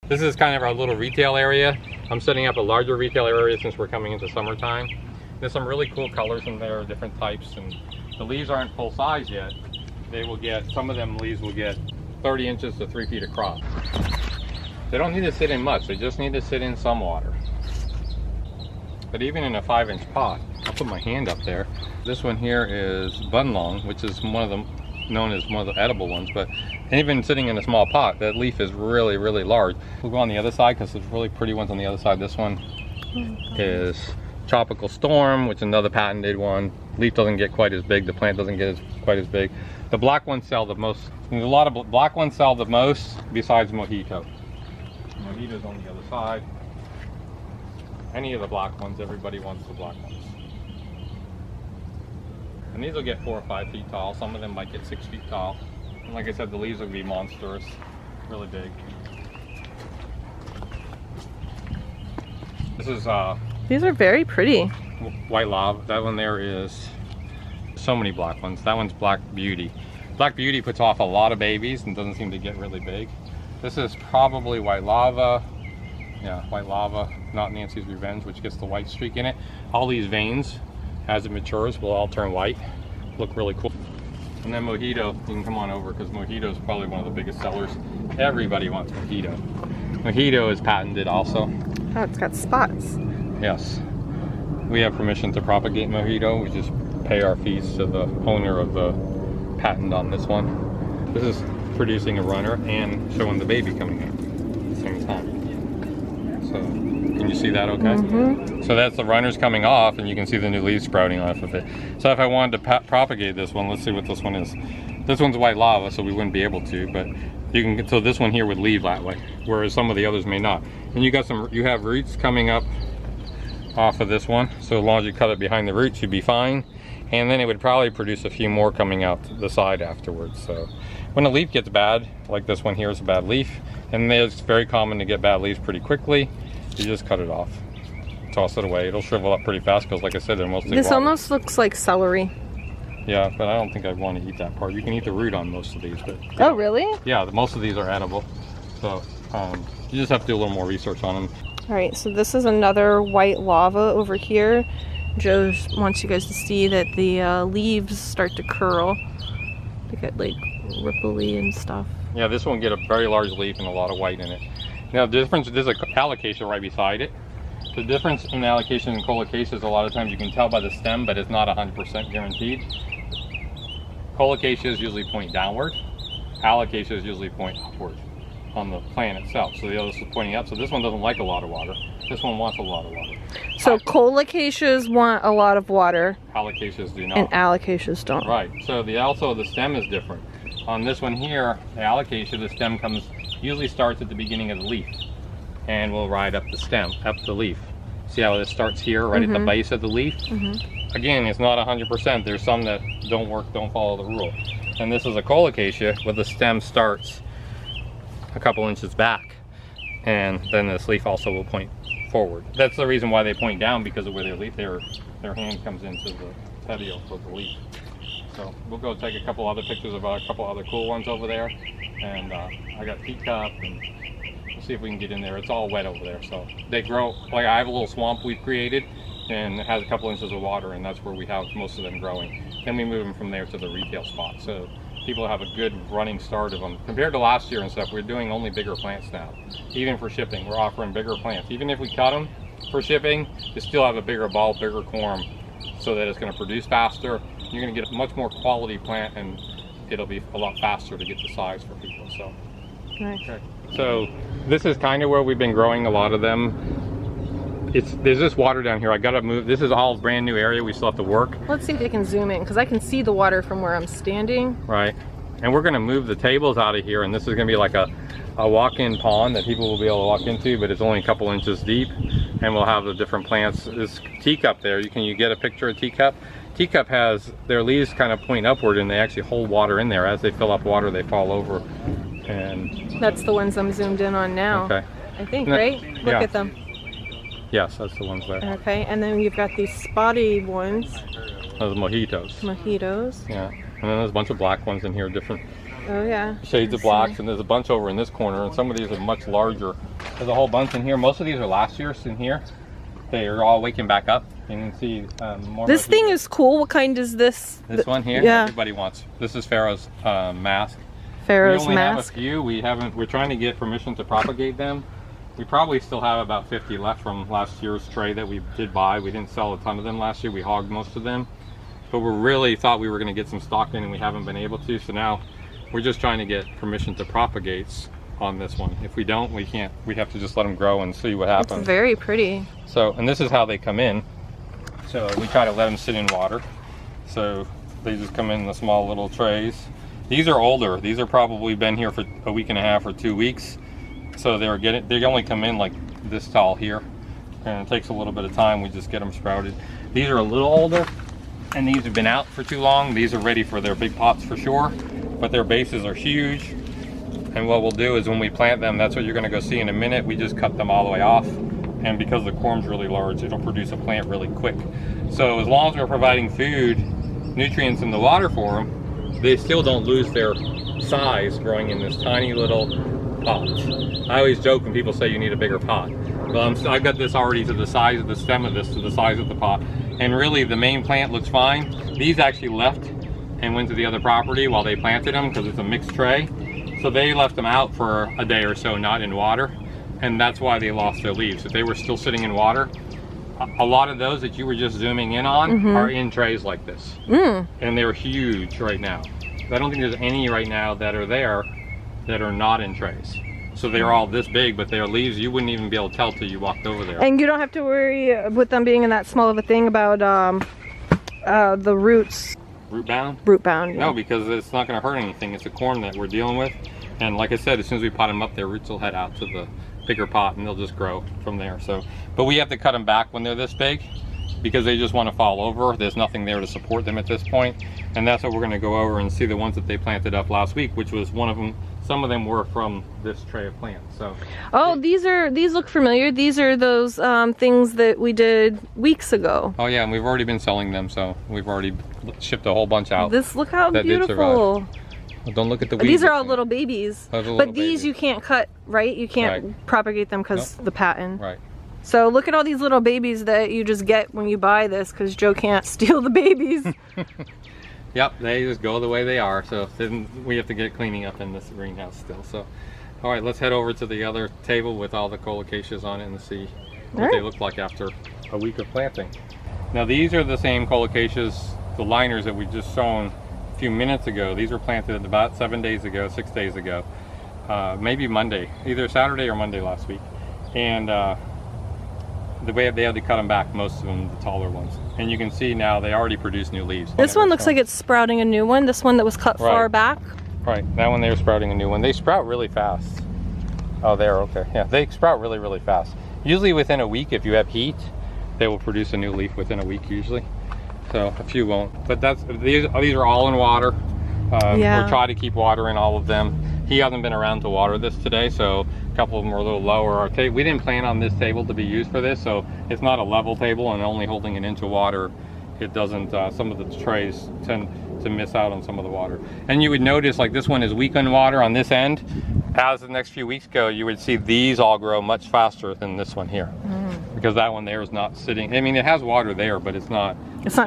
This is kind of our little retail area. I'm setting up a larger retail area since we're coming into summertime. There's some really cool colors in there, different types, and the leaves aren't full size yet. They will get, some of them leaves will get 30 inches to 3 feet across. They don't need to sit in much, they just need to sit in some water. But even in a 5-inch pot, I'll put my hand up there. This one here is bunlong, which is one of them, known as one of the edible ones, but even sitting in a small pot, that leaf is really, really large. We'll go on the other side because there's really pretty ones on the other side. This one is Tropical Storm, which is another patented one. Leaf doesn't get quite as big, the plant doesn't get quite as big. The black ones sell the most. There's a lot of black ones sell the most besides mojito. Mojito's on the other side. Any of the black ones, everybody wants the black ones. And these will get 4 or 5 feet tall. Some of them might get 6 feet tall. And like I said, the leaves will be monstrous, really big. This is these are very pretty. White lava. That one there is so many black ones. That one's Black Beauty. Black Beauty puts off a lot of babies and doesn't seem to get really big. This is probably white lava. Yeah, white lava, not Nancy's Revenge, which gets the white streak in it. All these veins, as it matures, will all turn white. Look really cool. And then mojito, you can come on over because mojito is probably one of the biggest sellers. Everybody wants mojito. Mojito is patented also. Oh, it's got spots. Yes. We have permission to propagate mojito. We just pay our fees to the owner of the patent on this one. This is producing a runner and showing the baby coming out at the same time. So, can you see that okay? Mm-hmm. So that's the runners coming off, and you can see the new leaves sprouting off of it. So if I wanted to propagate this one, let's see what this one is. This one's white lava, so we wouldn't be able to, but you can, so this one here would leave that way, whereas some of the others may not. And you got some, you have roots coming up off of this one, so as long as you cut it behind the roots, you'd be fine. And then it would probably produce a few more coming out the side afterwards. So when a leaf gets bad, like this one here is a bad leaf, and it's very common to get bad leaves pretty quickly, you just cut it off, toss it away. It'll shrivel up pretty fast because, like I said, they're mostly This water. almost looks like celery. Yeah, but I don't think I'd want to eat that part. You can eat the root on most of these, but Oh, really? yeah, most of these are edible. So you just have to do a little more research on them. All right, so this is another white lava over here. Joe wants you guys to see that the leaves start to curl. They get like ripply and stuff. Yeah, this one get a very large leaf and a lot of white in it. Now the difference, there's an alocasia right beside it. The difference in alocasia and colocasias, a lot of times you can tell by the stem, but it's not 100% guaranteed. Colocasias usually point downward. Alocasias usually point upward on the plant itself. So the others is pointing up. So this one doesn't like a lot of water. This one wants a lot of water. So colocasias want a lot of water. Alocasias do not. And alocasias don't. Right. So also the stem is different. On this one here, the alocasia, the stem usually starts at the beginning of the leaf and will ride up the stem, up the leaf. See how it starts here, right at the base of the leaf? Again, it's not 100%. There's some that don't work, don't follow the rule. And this is a colocasia where the stem starts a couple inches back, and then this leaf also will point forward. That's the reason why they point down, because of where their leaf, their hand comes into the petioles of the leaf. So we'll go take a couple other pictures of a couple other cool ones over there, and I got teacup, and we'll see if we can get in there. It's all wet over there, so they grow. Like I have a little swamp we've created, and it has a couple inches of water, and that's where we have most of them growing. Then we move them from there to the retail spot, so people have a good running start of them. Compared to last year and stuff, we're doing only bigger plants now. Even for shipping, we're offering bigger plants. Even if we cut them for shipping, you still have a bigger bulb, bigger corm, so that it's going to produce faster. You're going to get a much more quality plant, and it'll be a lot faster to get the size for people. So, Nice. So this is kind of where we've been growing a lot of them. There's this water down here. I gotta move. This is all brand new area. We still have to work. Let's see if they can zoom in, because I can see the water from where I'm standing. Right. And we're gonna move the tables out of here, and this is gonna be like a walk-in pond that people will be able to walk into, but it's only a couple inches deep, and we'll have the different plants. This teacup there, you get a picture of teacup? Teacup has their leaves kind of point upward, and they actually hold water in there. As they fill up water, they fall over. And that's the ones I'm zoomed in on now. Okay. I think, right? Look at them. Yes, that's the ones there. Okay, and then you've got these spotty ones. Those are mojitos. Mojitos. Yeah. And then there's a bunch of black ones in here, different Oh yeah. Shades of blacks, and there's a bunch over in this corner, and some of these are much larger. There's a whole bunch in here. Most of these are last year's in here. They are all waking back up. You can see more. This thing is cool. What kind is this? This one here, yeah. Everybody wants. This is Pharoah's mask. Pharoah's we only mask. have a few. We're trying to get permission to propagate them. We probably still have about 50 left from last year's tray that we did buy. We didn't sell a ton of them last year. We hogged most of them. But we really thought we were going to get some stock in, and we haven't been able to. So now we're just trying to get permission to propagate on this one. If we don't, we can't. We have to just let them grow and see what happens. It's very pretty. So, and this is how they come in. So we try to let them sit in water. So they just come in the small little trays. These are older. These are probably been here for a week and a half or 2 weeks. So they only come in like this tall here. And it takes a little bit of time. We just get them sprouted. These are a little older, and these have been out for too long. These are ready for their big pots for sure, but their bases are huge. And what we'll do is when we plant them, that's what you're gonna go see in a minute. We just cut them all the way off. And because the corm's really large, it'll produce a plant really quick. So as long as we're providing food, nutrients in the water for them, they still don't lose their size growing in this tiny little pot. I always joke when people say you need a bigger pot. Well, I've got this already to the size of the stem of this, to the size of the pot. And really the main plant looks fine. These actually left and went to the other property while they planted them because it's a mixed tray. So they left them out for a day or so, not in water. And that's why they lost their leaves. If they were still sitting in water, a lot of those that you were just zooming in on are in trays like this. And they're huge right now. I don't think there's any right now that are there that are not in trays. So they're all this big, but their leaves, you wouldn't even be able to tell till you walked over there. And you don't have to worry with them being in that small of a thing about the roots. Root bound? Root bound, yeah. No, because it's not gonna hurt anything. It's a corm that we're dealing with. And like I said, as soon as we pot them up, their roots will head out to the bigger pot and they'll just grow from there. So, but we have to cut them back when they're this big because they just want to fall over. There's nothing there to support them at this point. And that's what we're gonna go over and see the ones that they planted up last week, which was one of them. Some of them were from this tray of plants. So. Oh, these look familiar. These are those things that we did weeks ago. Oh yeah, and we've already been selling them, so we've already shipped a whole bunch out. Look how beautiful. Well, don't look at the weeds. These are all little babies. But these you can't cut, right? You can't propagate them because the patent. Right. So look at all these little babies that you just get when you buy this because Joe can't steal the babies. Yep, they just go the way they are. So then we have to get cleaning up in this greenhouse still. So, all right, let's head over to the other table with all the Colocasias on it and see what they look like after a week of planting. Now these are the same Colocasias, the liners that we just shown a few minutes ago. These were planted about 7 days ago, 6 days ago, maybe Monday, either Saturday or Monday last week. And the way they had to cut them back, most of them, the taller ones. And you can see now they already produce new leaves. This one looks like it's sprouting a new one. This one that was cut far back. Right, that one they're sprouting a new one. They sprout really fast. Oh, there, okay. Yeah, they sprout really, really fast. Usually within a week, if you have heat, they will produce a new leaf within a week usually. So a few won't. But these are all in water. We're trying to keep water in all of them. He hasn't been around to water this today, so a couple of them are a little lower. We didn't plan on this table to be used for this, so it's not a level table and only holding an inch of water. It doesn't, some of the trays tend to miss out on some of the water. And you would notice like this one is weak on water on this end. As the next few weeks go, you would see these all grow much faster than this one here. Because that one there is not sitting, I mean it has water there, but it's not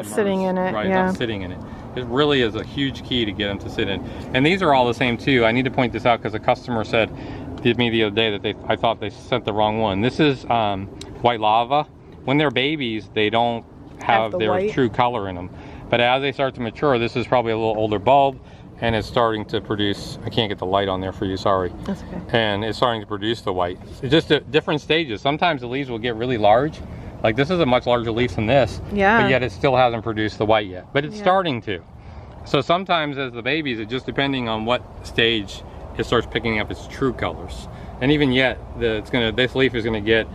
sitting in it. Right, it's not sitting in it. It really is a huge key to get them to sit in. And these are all the same too. I need to point this out because a customer said to me the other day that I thought they sent the wrong one. This is white lava. When they're babies, they don't have their true color in them. But as they start to mature, this is probably a little older bulb and it's starting to produce, I can't get the light on there for you, sorry. That's okay. And it's starting to produce the white. It's just at different stages. Sometimes the leaves will get really large. Like this is a much larger leaf than this, but yet it still hasn't produced the white yet. But it's starting to. So sometimes as the babies, it just depending on what stage, it starts picking up its true colors. And even yet, this leaf is gonna get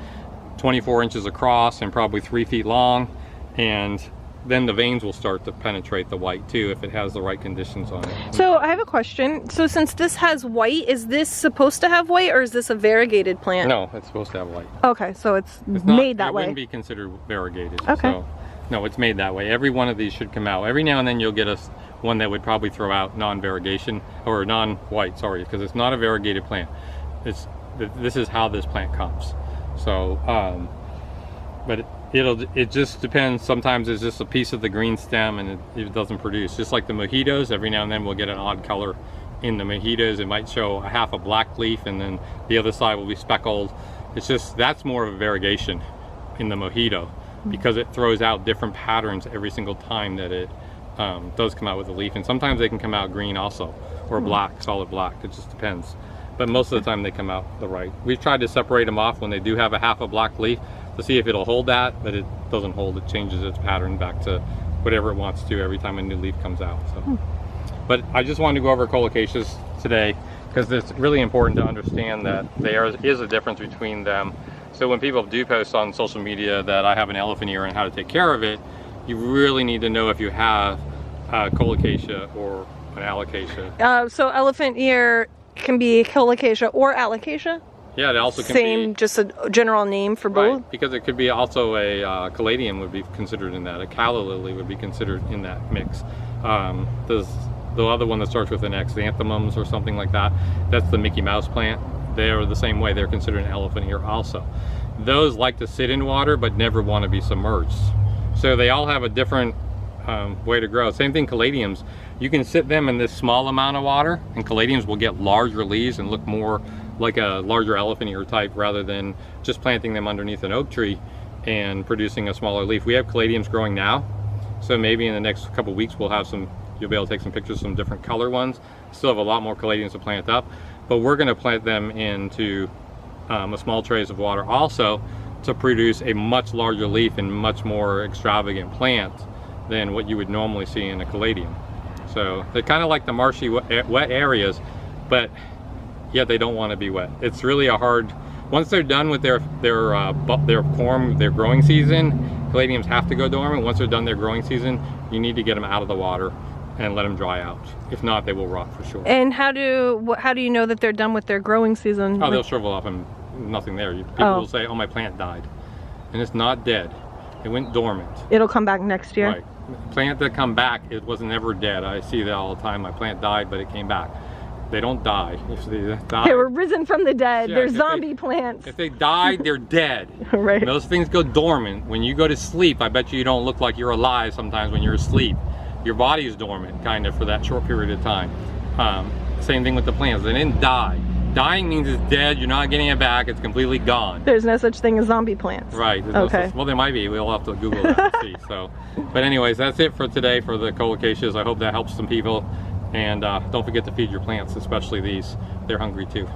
24 inches across and probably 3 feet long. And then the veins will start to penetrate the white too if it has the right conditions on it. So I have a question. So since this has white, is this supposed to have white or is this a variegated plant? No, it's supposed to have white. Okay, so it's made that way. It wouldn't be considered variegated. Okay. So, no, it's made that way. Every one of these should come out. Every now and then you'll get one that would probably throw out non-variegation or non-white, sorry, because it's not a variegated plant. This is how this plant comes. So, but it just depends. Sometimes it's just a piece of the green stem and it doesn't produce. Just like the mojitos, every now and then we'll get an odd color in the mojitos. It might show a half a black leaf and then the other side will be speckled. It's just, that's more of a variegation in the mojito because it throws out different patterns every single time that it does come out with a leaf. And sometimes they can come out green also, or black, solid black. It just depends. But most of the time they come out the right. We've tried to separate them off when they do have a half a black leaf to see if it'll hold that, but it doesn't hold. It changes its pattern back to whatever it wants to every time a new leaf comes out. So, but I just wanted to go over Colocasias today because it's really important to understand that there is a difference between them. So when people do post on social media that I have an elephant ear and how to take care of it, you really need to know if you have Colocasia or an alocasia. So elephant ear can be Colocasia or alocasia? Yeah, it also can be just a general name for both? Right, because it could be also a caladium would be considered in that. A calla lily would be considered in that mix. There's the other one that starts with an X, the anthemums or something like that. That's the Mickey Mouse plant. They're the same way. They're considered an elephant ear also. Those like to sit in water but never want to be submerged. So they all have a different way to grow. Same thing, caladiums. You can sit them in this small amount of water and caladiums will get larger leaves and look more like a larger elephant ear type rather than just planting them underneath an oak tree and producing a smaller leaf. We have caladiums growing now, so maybe in the next couple weeks we'll have some, you'll be able to take some pictures of some different color ones. Still have a lot more caladiums to plant up, but we're going to plant them into a small trays of water also to produce a much larger leaf and much more extravagant plant than what you would normally see in a caladium. So they're kind of like the marshy wet areas, but yet they don't want to be wet. It's really a hard, once they're done with their growing season, caladiums have to go dormant. Once they're done their growing season, you need to get them out of the water and let them dry out. If not, they will rot for sure. And how do you know that they're done with their growing season? Oh, they'll shrivel up and nothing there. People will say, oh, my plant died. And it's not dead. It went dormant. It'll come back next year? Right. Plant that come back, it was never dead. I see that all the time. My plant died, but it came back. They don't die. If they die, they were risen from the dead. Yeah, they're zombie plants. If they died, they're dead. Right. And those things go dormant. When you go to sleep, I bet you don't look like you're alive sometimes when you're asleep. Your body is dormant, kind of, for that short period of time. Same thing with the plants. They didn't die. Dying means it's dead, you're not getting it back, it's completely gone. There's no such thing as zombie plants. Right. Okay. Well, there might be. We'll have to Google that and see. So, but anyways, that's it for today for the Colocasias. I hope that helps some people. And don't forget to feed your plants, especially these. They're hungry too.